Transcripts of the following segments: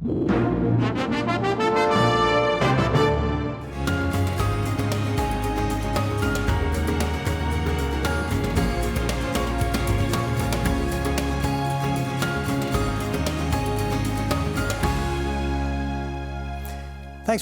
Thanks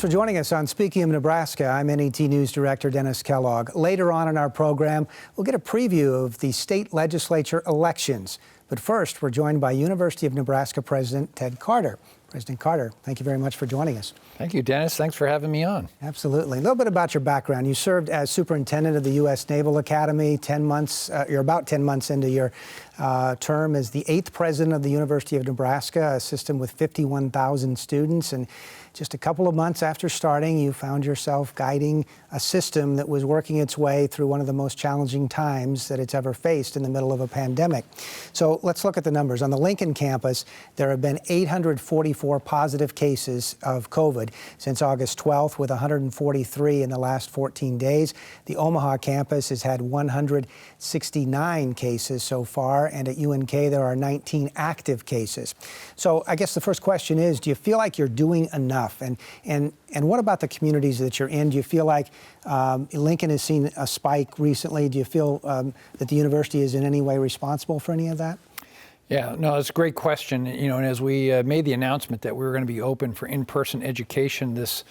for joining us on Speaking of Nebraska. I'm NET News Director Dennis Kellogg. Later on in our program, we'll get a preview of the state legislature elections. But first, we're joined by University of Nebraska President Ted Carter. President Carter, thank you very much for joining us. Thank you, Dennis. Thanks for having me on. Absolutely. A little bit about your background. You served as superintendent of the U.S. Naval Academy 10 months. You're about 10 months into your term as the 8th president of the University of Nebraska, a system with 51,000 students. And just a couple of months after starting, you found yourself guiding a system that was working its way through one of the most challenging times that it's ever faced in the middle of a pandemic. So let's look at the numbers. On the Lincoln campus, there have been 844 positive cases of COVID since August 12th, with 143 in the last 14 days. The Omaha campus has had 169 cases so far, and at UNK there are 19 active cases. So I guess the first question is, do you feel like you're doing enough? And what about the communities that you're in? Do you feel like Lincoln has seen a spike recently? Do you feel that the university is in any way responsible for any of that? Yeah, no, it's a great question. And as we made the announcement that we were going to be open for in-person education this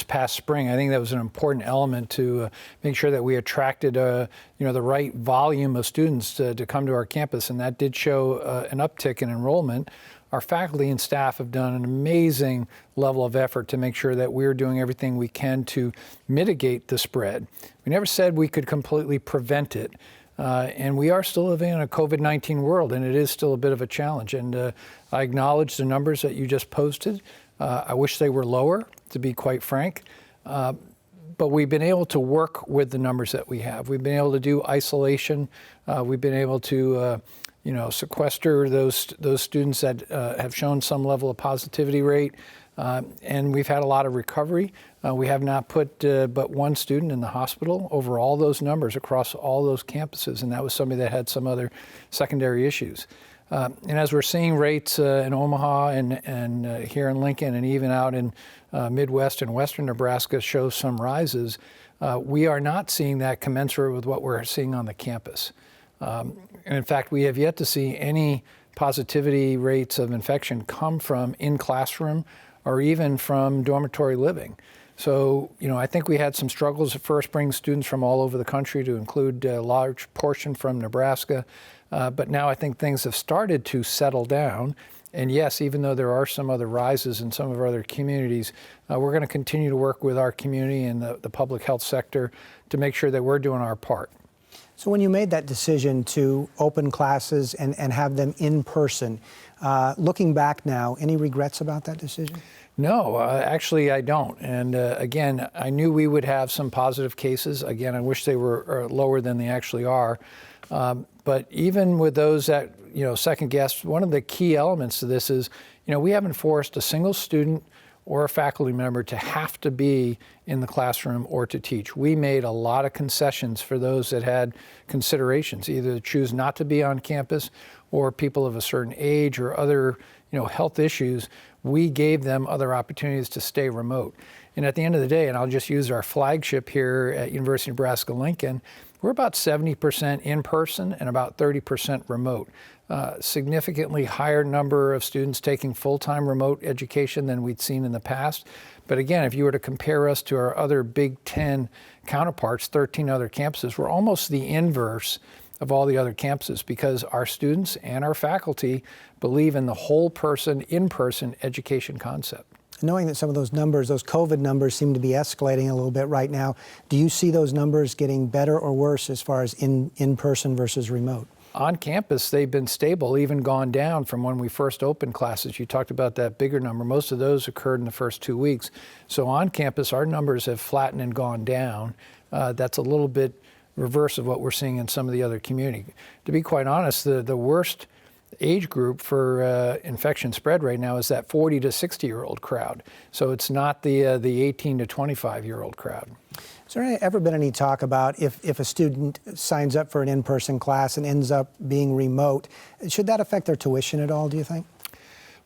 past spring, I think that was an important element to make sure that we attracted the right volume of students to come to our campus, and that did show an uptick in enrollment. Our faculty and staff have done an amazing level of effort to make sure that we're doing everything we can to mitigate the spread. We never said we could completely prevent it. And we are still living in a COVID-19 world, and it is still a bit of a challenge. And I acknowledge the numbers that you just posted. I wish they were lower, to be quite frank. But we've been able to work with the numbers that we have. We've been able to do isolation. We've been able to sequester those students that have shown some level of positivity rate. And we've had a lot of recovery. We have not put but one student in the hospital over all those numbers across all those campuses, and that was somebody that had some other secondary issues. And as we're seeing rates in Omaha and here in Lincoln and even out in Midwest and Western Nebraska show some rises, we are not seeing that commensurate with what we're seeing on the campus. And in fact, we have yet to see any positivity rates of infection come from in-classroom or even from dormitory living. So, I think we had some struggles at first bringing students from all over the country, to include a large portion from Nebraska. But now I think things have started to settle down. And yes, even though there are some other rises in some of our other communities, we're going to continue to work with our community and the public health sector to make sure that we're doing our part. So when you made that decision to open classes and have them in person, looking back now, any regrets about that decision? No, actually I don't. And again, I knew we would have some positive cases. Again, I wish they were lower than they actually are. But even with those that, second guess, one of the key elements to this is, we haven't forced a single student or a faculty member to have to be in the classroom or to teach. We made a lot of concessions for those that had considerations, either to choose not to be on campus or people of a certain age or other, health issues. We gave them other opportunities to stay remote. And at the end of the day, and I'll just use our flagship here at University of Nebraska-Lincoln, we're about 70% in person and about 30% remote. Significantly higher number of students taking full-time remote education than we'd seen in the past. But again, if you were to compare us to our other Big Ten counterparts, 13 other campuses, we're almost the inverse of all the other campuses, because our students and our faculty believe in the whole person, in-person education concept. Knowing that some of those numbers, those COVID numbers, seem to be escalating a little bit right now, do you see those numbers getting better or worse as far as in-person versus remote? On campus, they've been stable, even gone down from when we first opened classes. You talked about that bigger number. Most of those occurred in the first 2 weeks. So on campus, our numbers have flattened and gone down. That's a little bit reverse of what we're seeing in some of the other community. To be quite honest, the worst age group for infection spread right now is that 40 to 60-year-old crowd. So it's not the 18 to 25-year-old crowd. Has there ever been any talk about if a student signs up for an in-person class and ends up being remote, should that affect their tuition at all, do you think?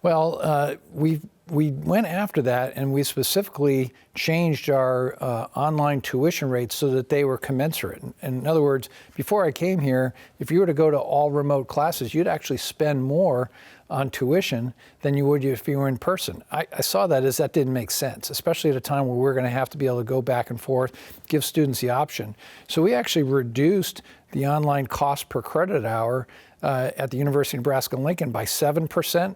Well, we've we went after that, and we specifically changed our online tuition rates so that they were commensurate. In other words, before I came here, if you were to go to all remote classes, you'd actually spend more on tuition than you would if you were in person. I saw that as that didn't make sense, especially at a time where we're going to have to be able to go back and forth, give students the option. So we actually reduced the online cost per credit hour at the University of Nebraska-Lincoln by 7%.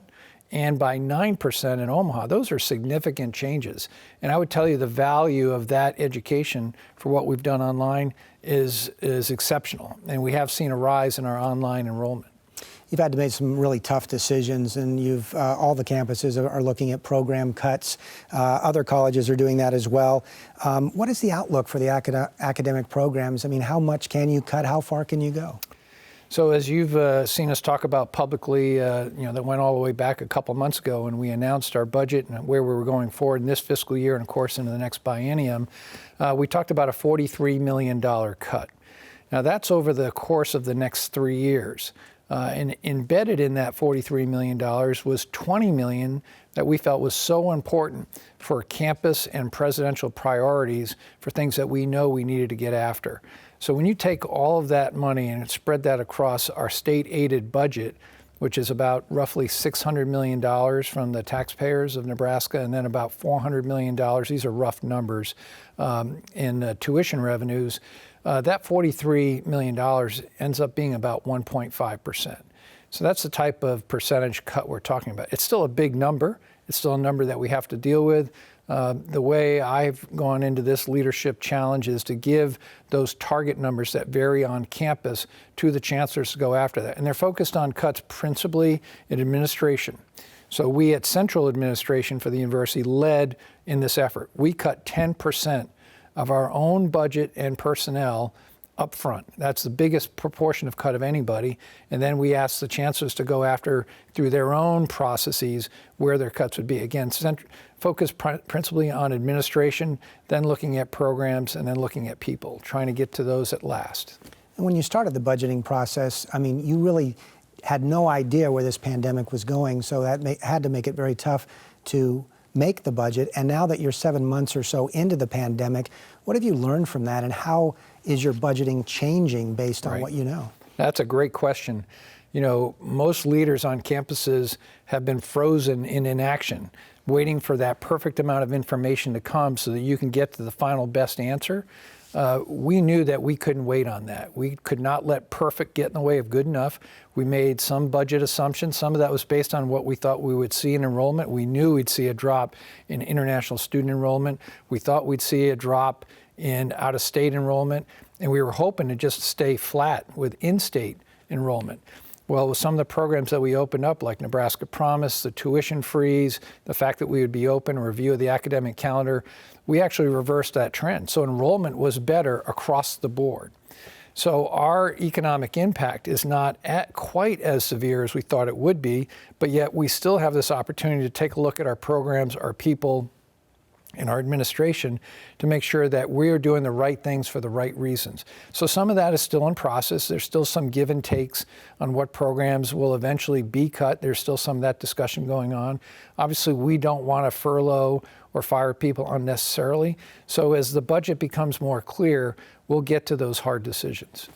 And by 9% in Omaha. Those are significant changes. And I would tell you the value of that education for what we've done online is exceptional. And we have seen a rise in our online enrollment. You've had to make some really tough decisions, and all the campuses are looking at program cuts. Other colleges are doing that as well. What is the outlook for the academic programs? I mean, how much can you cut? How far can you go? So as you've seen us talk about publicly, that went all the way back a couple months ago when we announced our budget and where we were going forward in this fiscal year and, of course, into the next biennium, we talked about a $43 million cut. Now, that's over the course of the next 3 years. And embedded in that $43 million was $20 million that we felt was so important for campus and presidential priorities for things that we know we needed to get after. So when you take all of that money and spread that across our state-aided budget, which is about roughly $600 million from the taxpayers of Nebraska, and then about $400 million, these are rough numbers, in tuition revenues, that $43 million ends up being about 1.5%. So that's the type of percentage cut we're talking about. It's still a big number. It's still a number that we have to deal with. The way I've gone into this leadership challenge is to give those target numbers that vary on campus to the chancellors to go after that. And they're focused on cuts principally in administration. So we at Central Administration for the university led in this effort. We cut 10% of our own budget and personnel up front. That's the biggest proportion of cut of anybody. And then we asked the chancellors to go after, through their own processes, where their cuts would be. Again, focus principally on administration, then looking at programs, and then looking at people, trying to get to those at last. And when you started the budgeting process, I mean, you really had no idea where this pandemic was going, so that had to make it very tough to make the budget. And now that you're 7 months or so into the pandemic, what have you learned from that, and how is your budgeting changing based on what you know? That's a great question. You know, most leaders on campuses have been frozen in inaction, waiting for that perfect amount of information to come so that you can get to the final best answer. We knew that we couldn't wait on that. We could not let perfect get in the way of good enough. We made some budget assumptions. Some of that was based on what we thought we would see in enrollment. We knew we'd see a drop in international student enrollment. We thought we'd see a drop in out-of-state enrollment, and we were hoping to just stay flat with in-state enrollment. Well, with some of the programs that we opened up, like Nebraska Promise, the tuition freeze, the fact that we would be open, a review of the academic calendar, we actually reversed that trend. So enrollment was better across the board. So our economic impact is not quite as severe as we thought it would be, but yet we still have this opportunity to take a look at our programs, our people, and our administration to make sure that we're doing the right things for the right reasons. So some of that is still in process. There's still some give and takes on what programs will eventually be cut. There's still some of that discussion going on. Obviously, we don't want to furlough or fire people unnecessarily. So as the budget becomes more clear, we'll get to those hard decisions.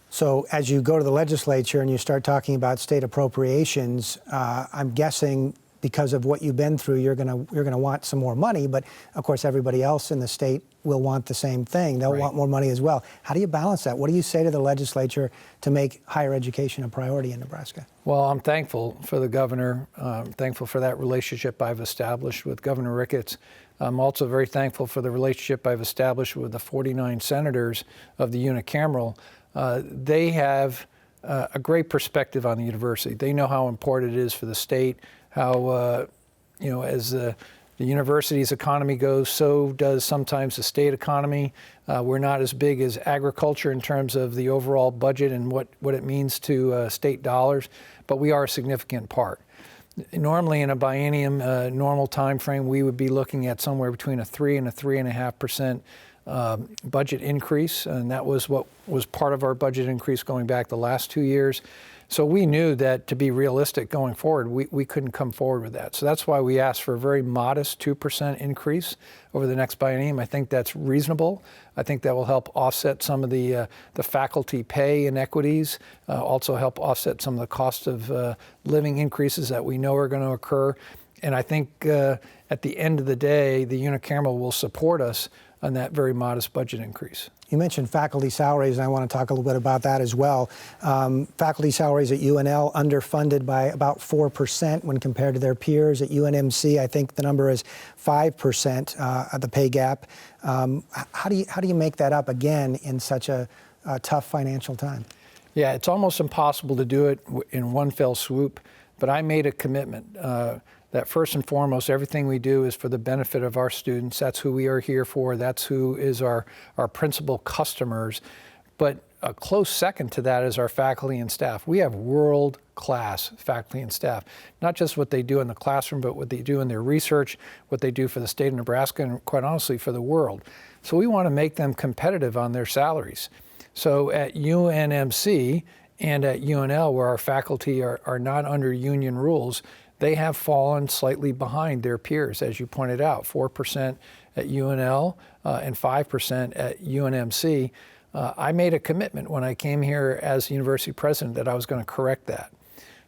So as you go to the legislature and you start talking about state appropriations, I'm guessing because of what you've been through, you're going to want some more money. But of course, everybody else in the state will want the same thing. They'll want more money as well. How do you balance that? What do you say to the legislature to make higher education a priority in Nebraska? Well, I'm thankful for the governor. I'm thankful for that relationship I've established with Governor Ricketts. I'm also very thankful for the relationship I've established with the 49 senators of the unicameral. They have a great perspective on the university. They know how important it is for the state, how, as the university's economy goes, so does sometimes the state economy. We're not as big as agriculture in terms of the overall budget and what it means to state dollars, but we are a significant part. Normally in a biennium, normal time frame, we would be looking at somewhere between a 3 and a 3.5% budget increase, and that was what was part of our budget increase going back the last 2 years. So we knew that to be realistic going forward, we couldn't come forward with that. So that's why we asked for a very modest 2% increase over the next biennium. I think that's reasonable. I think that will help offset some of the faculty pay inequities, also help offset some of the cost of living increases that we know are going to occur. And I think at the end of the day, the unicameral will support us on that very modest budget increase. You mentioned faculty salaries, and I want to talk a little bit about that as well. Faculty salaries at UNL underfunded by about 4% when compared to their peers. At UNMC, I think the number is 5% of the pay gap. How do you make that up again in such a tough financial time? Yeah, it's almost impossible to do it in one fell swoop, but I made a commitment that first and foremost, everything we do is for the benefit of our students. That's who we are here for. That's who is our principal customers. But a close second to that is our faculty and staff. We have world-class faculty and staff, not just what they do in the classroom, but what they do in their research, what they do for the state of Nebraska, and quite honestly, for the world. So we want to make them competitive on their salaries. So at UNMC and at UNL, where our faculty are not under union rules, they have fallen slightly behind their peers, as you pointed out, 4% at UNL and 5% at UNMC. I made a commitment when I came here as university president that I was going to correct that.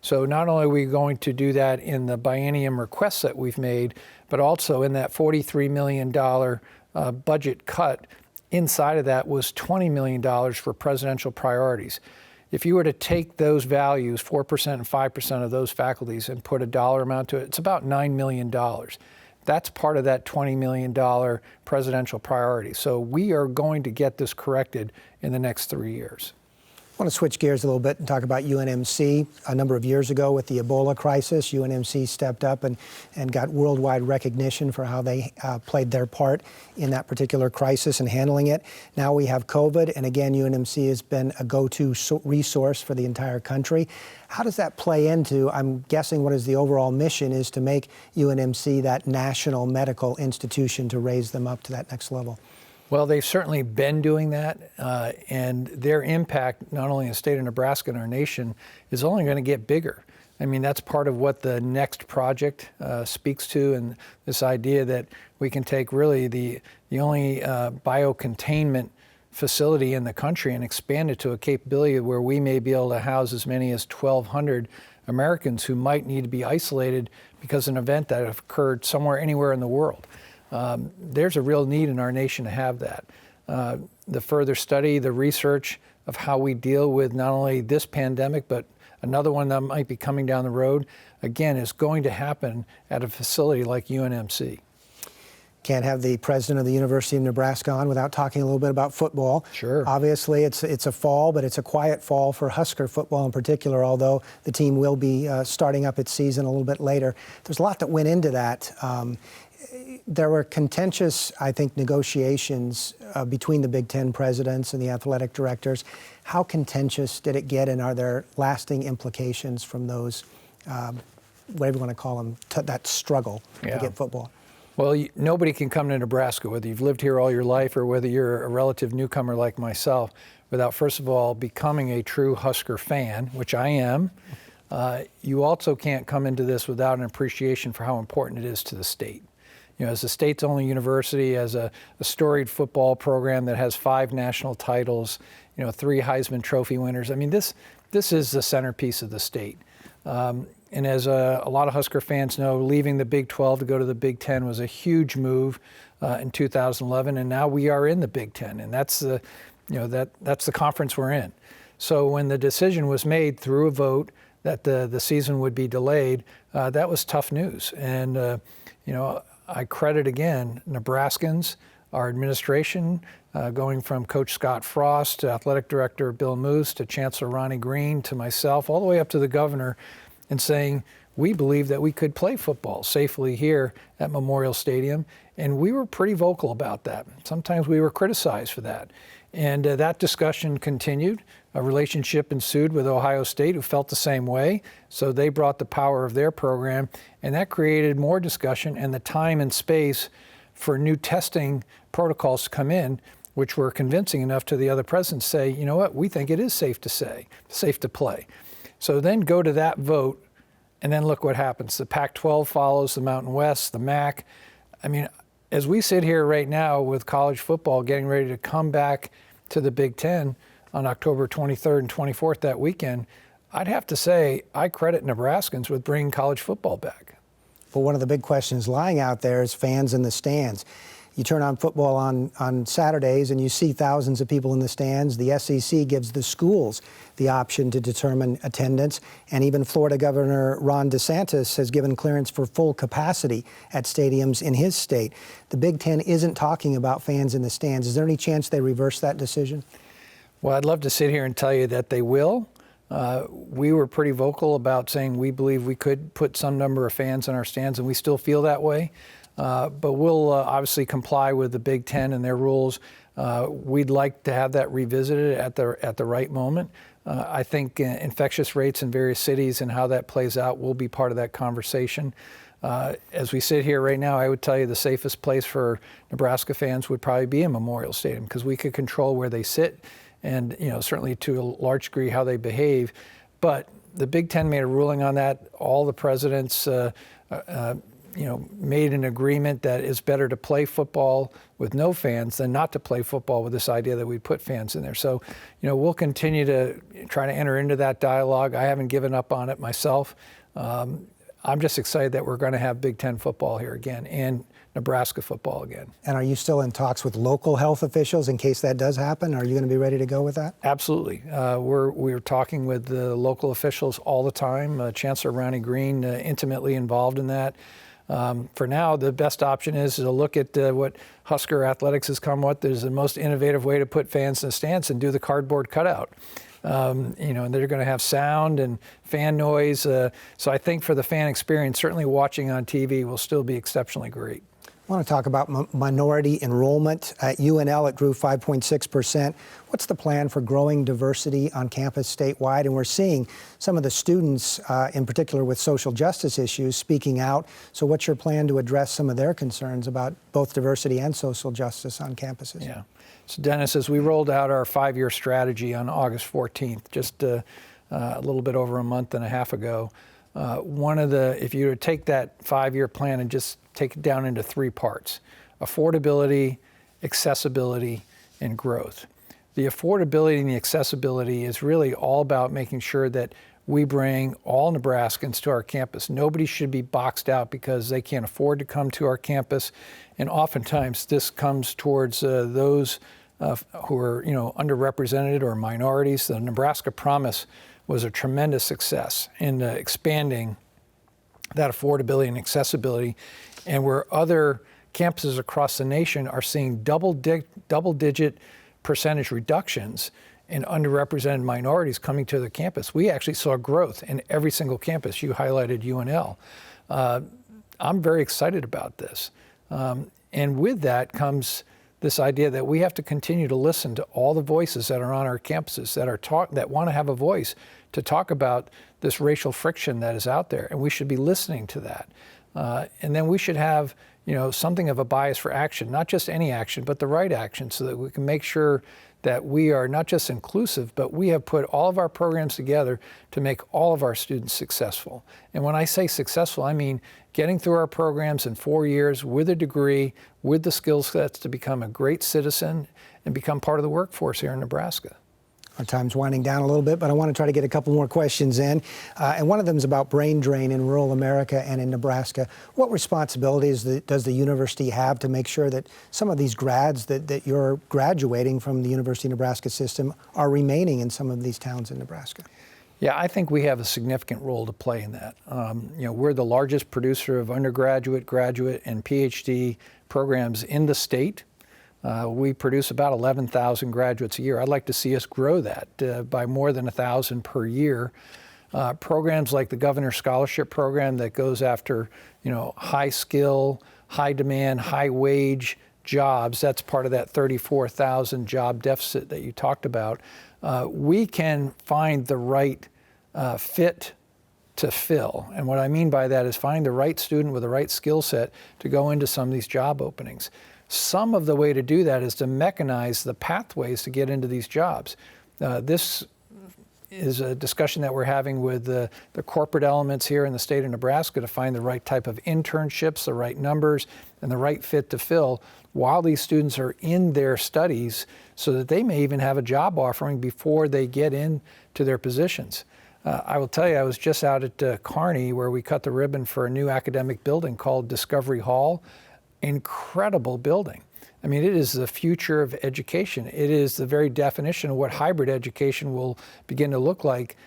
So not only are we going to do that in the biennium requests that we've made, but also in that $43 million budget cut, inside of that was $20 million for presidential priorities. If you were to take those values, 4% and 5% of those faculties, and put a dollar amount to it, it's about $9 million. That's part of that $20 million presidential priority. So we are going to get this corrected in the next 3 years. I want to switch gears a little bit and talk about UNMC. A number of years ago with the Ebola crisis, UNMC stepped up and got worldwide recognition for how they played their part in that particular crisis and handling it. Now we have COVID, and again, UNMC has been a go-to resource for the entire country. How does that play into, I'm guessing, what is the overall mission is to make UNMC that national medical institution to raise them up to that next level? Well, they've certainly been doing that, and their impact, not only in the state of Nebraska and our nation, is only going to get bigger. I mean, that's part of what the NEXT project speaks to, and this idea that we can take really the only biocontainment facility in the country and expand it to a capability where we may be able to house as many as 1,200 Americans who might need to be isolated because of an event that occurred somewhere, anywhere in the world. There's a real need in our nation to have that. The further study, the research of how we deal with not only this pandemic, but another one that might be coming down the road, again, is going to happen at a facility like UNMC. Can't have the president of the University of Nebraska on without talking a little bit about football. Sure. Obviously, it's a fall, but it's a quiet fall for Husker football in particular, although the team will be starting up its season a little bit later. There's a lot that went into that. There were contentious, I think, negotiations between the Big Ten presidents and the athletic directors. How contentious did it get, and are there lasting implications from those, whatever you want to call them, that struggle to get football? Well, nobody can come to Nebraska, whether you've lived here all your life or whether you're a relative newcomer like myself, without, first of all, becoming a true Husker fan, which I am. You also can't come into this without an appreciation for how important it is to the state. You know, as the state's only university, as a storied football program that has 5 national titles, 3 Heisman Trophy winners. I mean, this is the centerpiece of the state. And as a lot of Husker fans know, leaving the Big 12 to go to the Big 10 was a huge move in 2011, and now we are in the Big 10, and that's the conference we're in. So when the decision was made through a vote that the season would be delayed, that was tough news. And I credit again Nebraskans, our administration, going from Coach Scott Frost to Athletic Director Bill Moose to Chancellor Ronnie Green to myself, all the way up to the governor, and saying we believe that we could play football safely here at Memorial Stadium. And we were pretty vocal about that. Sometimes we were criticized for that. And that discussion continued. A relationship ensued with Ohio State, who felt the same way. So they brought the power of their program, and that created more discussion and the time and space for new testing protocols to come in, which were convincing enough to the other presidents to say, you know what, we think it is safe to play. So then go to that vote, and then look what happens. The Pac-12 follows, the Mountain West, the MAC. I mean, as we sit here right now with college football getting ready to come back to the Big Ten on October 23rd and 24th that weekend, I'd have to say I credit Nebraskans with bringing college football back. But one of the big questions lying out there is fans in the stands. You turn on football on Saturdays and you see thousands of people in the stands. The SEC gives the schools the option to determine attendance. And even Florida Governor Ron DeSantis has given clearance for full capacity at stadiums in his state. The Big Ten isn't talking about fans in the stands. Is there any chance they reverse that decision? Well, I'd love to sit here and tell you that they will. We were pretty vocal about saying we believe we could put some number of fans in our stands, and we still feel that way. But we'll obviously comply with the Big Ten and their rules. We'd like to have that revisited at the right moment. I think infectious rates in various cities and how that plays out will be part of that conversation. As we sit here right now, I would tell you the safest place for Nebraska fans would probably be in Memorial Stadium, because we could control where they sit and, certainly to a large degree how they behave. But the Big Ten made a ruling on that. All the presidents made an agreement that it's better to play football with no fans than not to play football with this idea that we put fans in there. So, we'll continue to try to enter into that dialogue. I haven't given up on it myself. I'm just excited that we're going to have Big Ten football here again and Nebraska football again. And are you still in talks with local health officials in case that does happen? Are you going to be ready to go with that? Absolutely. We're talking with the local officials all the time. Chancellor Ronnie Green intimately involved in that. For now, the best option is to look at what Husker Athletics has come with. There's the most innovative way to put fans in the stands and do the cardboard cutout. And they're going to have sound and fan noise. So I think for the fan experience, certainly watching on TV will still be exceptionally great. I want to talk about minority enrollment. At UNL, it grew 5.6%. What's the plan for growing diversity on campus statewide? And we're seeing some of the students, in particular with social justice issues, speaking out. So what's your plan to address some of their concerns about both diversity and social justice on campuses? Yeah. So Dennis, as we rolled out our 5-year strategy on August 14th, just a little bit over a month and a half ago, if you were to take that 5-year plan and just take it down into 3 parts: affordability, accessibility, and growth. The affordability and the accessibility is really all about making sure that we bring all Nebraskans to our campus. Nobody should be boxed out because they can't afford to come to our campus. And oftentimes this comes towards those who are underrepresented or minorities. The Nebraska Promise was a tremendous success in expanding that affordability and accessibility, and where other campuses across the nation are seeing double-digit percentage reductions in underrepresented minorities coming to the campus. We actually saw growth in every single campus. You highlighted UNL. I'm very excited about this. And with that comes this idea that we have to continue to listen to all the voices that are on our campuses that want to have a voice to talk about this racial friction that is out there, and we should be listening to that. And then we should have something of a bias for action, not just any action, but the right action, so that we can make sure that we are not just inclusive, but we have put all of our programs together to make all of our students successful. And when I say successful, I mean getting through our programs in 4 years with a degree, with the skill sets to become a great citizen and become part of the workforce here in Nebraska. Our time's winding down a little bit, but I want to try to get a couple more questions in. And one of them is about brain drain in rural America and in Nebraska. What responsibilities does the university have to make sure that some of these grads that you're graduating from the University of Nebraska system are remaining in some of these towns in Nebraska? Yeah, I think we have a significant role to play in that. We're the largest producer of undergraduate, graduate, and PhD programs in the state. We produce about 11,000 graduates a year. I'd like to see us grow that by more than 1,000 per year. Programs like the Governor's Scholarship Program that goes after, high skill, high demand, high wage jobs. That's part of that 34,000 job deficit that you talked about. We can find the right fit to fill. And what I mean by that is find the right student with the right skill set to go into some of these job openings. Some of the way to do that is to mechanize the pathways to get into these jobs. This is a discussion that we're having with the corporate elements here in the state of Nebraska to find the right type of internships, the right numbers, and the right fit to fill while these students are in their studies so that they may even have a job offering before they get into their positions. I will tell you, I was just out at Kearney where we cut the ribbon for a new academic building called Discovery Hall. Incredible building. I mean, it is the future of education. It is the very definition of what hybrid education will begin to look like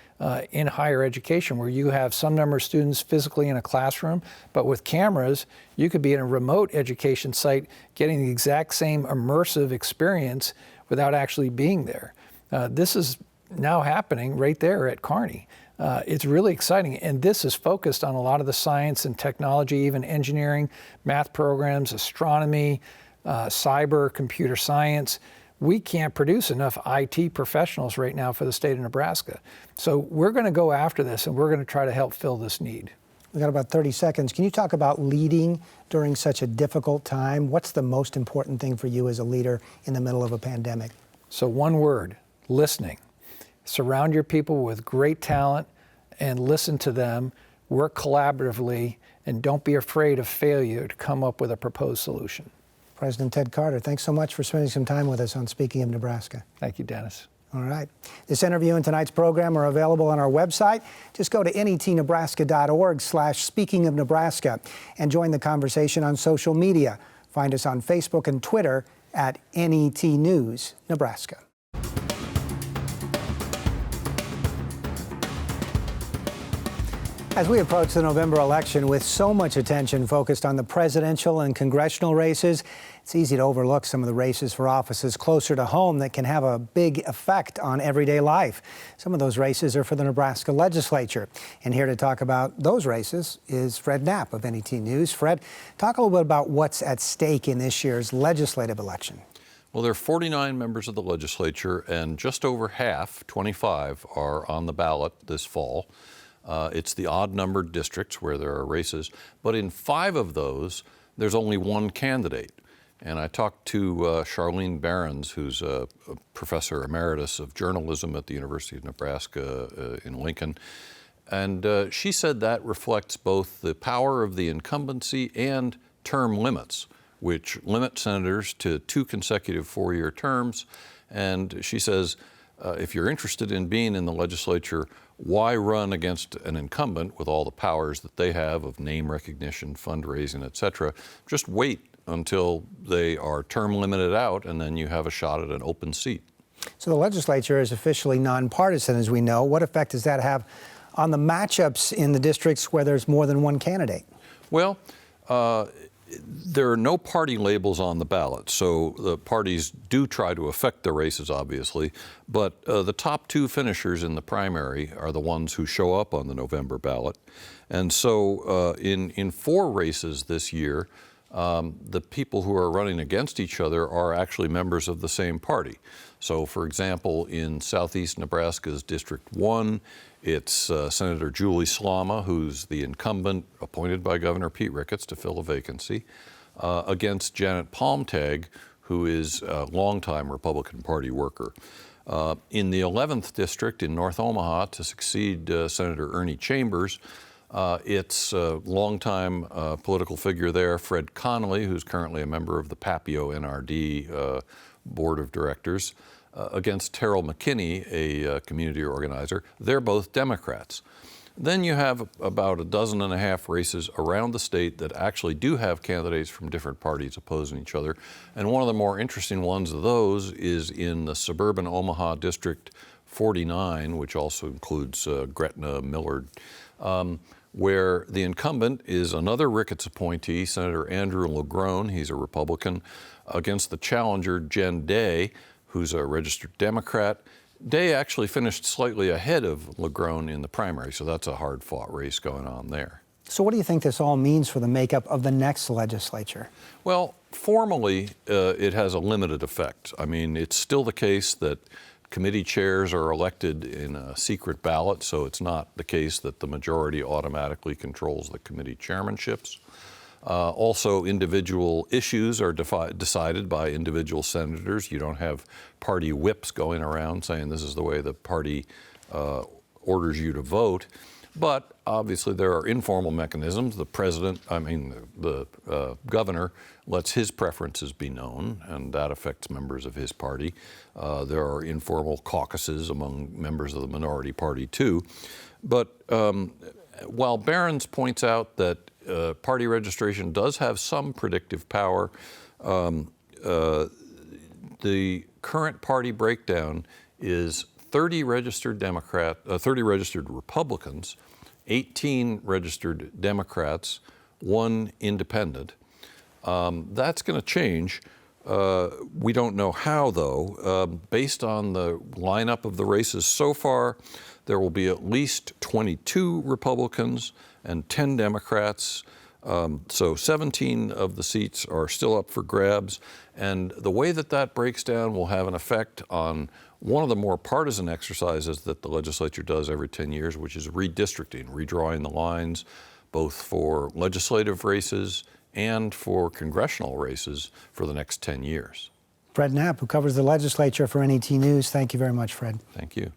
in higher education, where you have some number of students physically in a classroom, but with cameras, you could be in a remote education site getting the exact same immersive experience without actually being there. This is now happening right there at Kearney. It's really exciting, and this is focused on a lot of the science and technology, even engineering, math programs, astronomy, cyber, computer science. We can't produce enough IT professionals right now for the state of Nebraska. So we're going to go after this, and we're going to try to help fill this need. We've got about 30 seconds. Can you talk about leading during such a difficult time? What's the most important thing for you as a leader in the middle of a pandemic? So one word, listening. Surround your people with great talent and listen to them, work collaboratively, and don't be afraid of failure to come up with a proposed solution. President Ted Carter, thanks so much for spending some time with us on Speaking of Nebraska. Thank you, Dennis. All right. This interview and tonight's program are available on our website. Just go to netnebraska.org/Speaking of Nebraska and join the conversation on social media. Find us on Facebook and Twitter at NET News Nebraska. As we approach the November election with so much attention focused on the presidential and congressional races, it's easy to overlook some of the races for offices closer to home that can have a big effect on everyday life. Some of those races are for the Nebraska legislature. And here to talk about those races is Fred Knapp of NET News. Fred, talk a little bit about what's at stake in this year's legislative election. Well, there are 49 members of the legislature, and just over half, 25, are on the ballot this fall. It's the odd-numbered districts where there are races, but in 5 of those, there's only one candidate. And I talked to Charlene Behrens, who's a professor emeritus of journalism at the University of Nebraska in Lincoln, and she said that reflects both the power of the incumbency and term limits, which limit senators to 2 consecutive 4-year terms. And she says, if you're interested in being in the legislature, why run against an incumbent with all the powers that they have of name recognition, fundraising, et cetera? Just wait until they are term limited out, and then you have a shot at an open seat. So the legislature is officially nonpartisan, as we know. What effect does that have on the matchups in the districts where there's more than one candidate? Well, there are no party labels on the ballot, so the parties do try to affect the races, obviously, but the top 2 finishers in the primary are the ones who show up on the November ballot. And so in 4 races this year, the people who are running against each other are actually members of the same party. So, for example, in southeast Nebraska's District 1, it's Senator Julie Slama, who's the incumbent appointed by Governor Pete Ricketts to fill a vacancy, against Janet Palmtag, who is a longtime Republican Party worker. In the 11th District in North Omaha, to succeed Senator Ernie Chambers, it's a longtime political figure there, Fred Connolly, who's currently a member of the Papio NRD Board of Directors, against Terrell McKinney, a community organizer. They're both Democrats. Then you have about 12.5 races around the state that actually do have candidates from different parties opposing each other. And one of the more interesting ones of those is in the suburban Omaha District 49, which also includes Gretna, Millard, where the incumbent is another Ricketts appointee, Senator Andrew LaGrone. He's a Republican, against the challenger, Jen Day, who's a registered Democrat. Day actually finished slightly ahead of LaGrone in the primary, so that's a hard-fought race going on there. So what do you think this all means for the makeup of the next legislature? Well, formally, it has a limited effect. I mean, it's still the case that committee chairs are elected in a secret ballot, so it's not the case that the majority automatically controls the committee chairmanships. Also, individual issues are decided by individual senators. You don't have party whips going around saying this is the way the party orders you to vote. But obviously there are informal mechanisms. The governor lets his preferences be known, and that affects members of his party. There are informal caucuses among members of the minority party too. But while Behrens points out that party registration does have some predictive power, the current party breakdown is 30 registered Republicans, 18 registered Democrats, 1 independent. That's going to change. We don't know how, though. Based on the lineup of the races so far, there will be at least 22 Republicans and 10 Democrats. So 17 of the seats are still up for grabs. And the way that breaks down will have an effect on one of the more partisan exercises that the legislature does every 10 years, which is redistricting, redrawing the lines, both for legislative races and for congressional races for the next 10 years. Fred Knapp, who covers the legislature for NET News. Thank you very much, Fred. Thank you.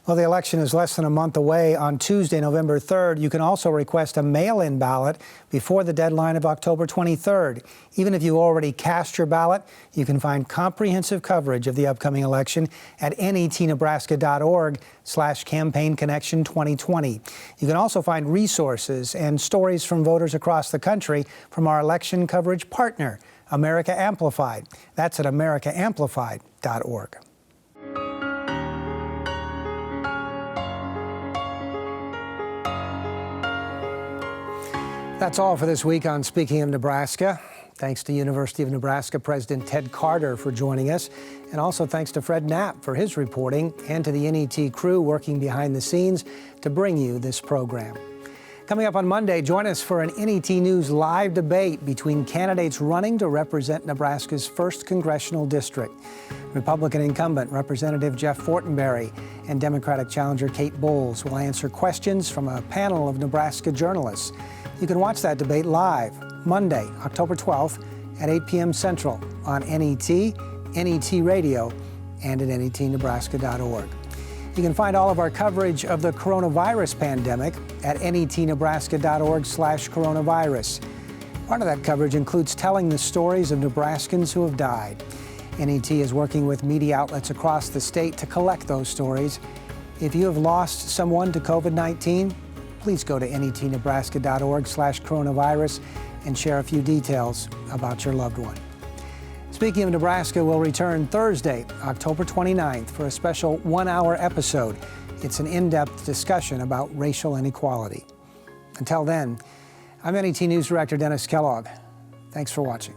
Well, the election is less than a month away. On Tuesday, November 3rd, you can also request a mail-in ballot before the deadline of October 23rd. Even if you already cast your ballot, you can find comprehensive coverage of the upcoming election at netnebraska.org/campaignconnection2020. You can also find resources and stories from voters across the country from our election coverage partner, America Amplified. That's at americaamplified.org. That's all for this week on Speaking of Nebraska. Thanks to University of Nebraska President Ted Carter for joining us. And also thanks to Fred Knapp for his reporting, and to the NET crew working behind the scenes to bring you this program. Coming up on Monday, join us for an NET News live debate between candidates running to represent Nebraska's 1st Congressional District. Republican incumbent Representative Jeff Fortenberry and Democratic challenger Kate Bowles will answer questions from a panel of Nebraska journalists. You can watch that debate live Monday, October 12th at 8 p.m. Central on NET, NET Radio, and at netnebraska.org. You can find all of our coverage of the coronavirus pandemic at netnebraska.org/coronavirus. Part of that coverage includes telling the stories of Nebraskans who have died. NET is working with media outlets across the state to collect those stories. If you have lost someone to COVID-19, please go to netnebraska.org/coronavirus and share a few details about your loved one. Speaking of Nebraska, we'll return Thursday, October 29th for a special 1-hour episode. It's an in-depth discussion about racial inequality. Until then, I'm NET News Director Dennis Kellogg. Thanks for watching.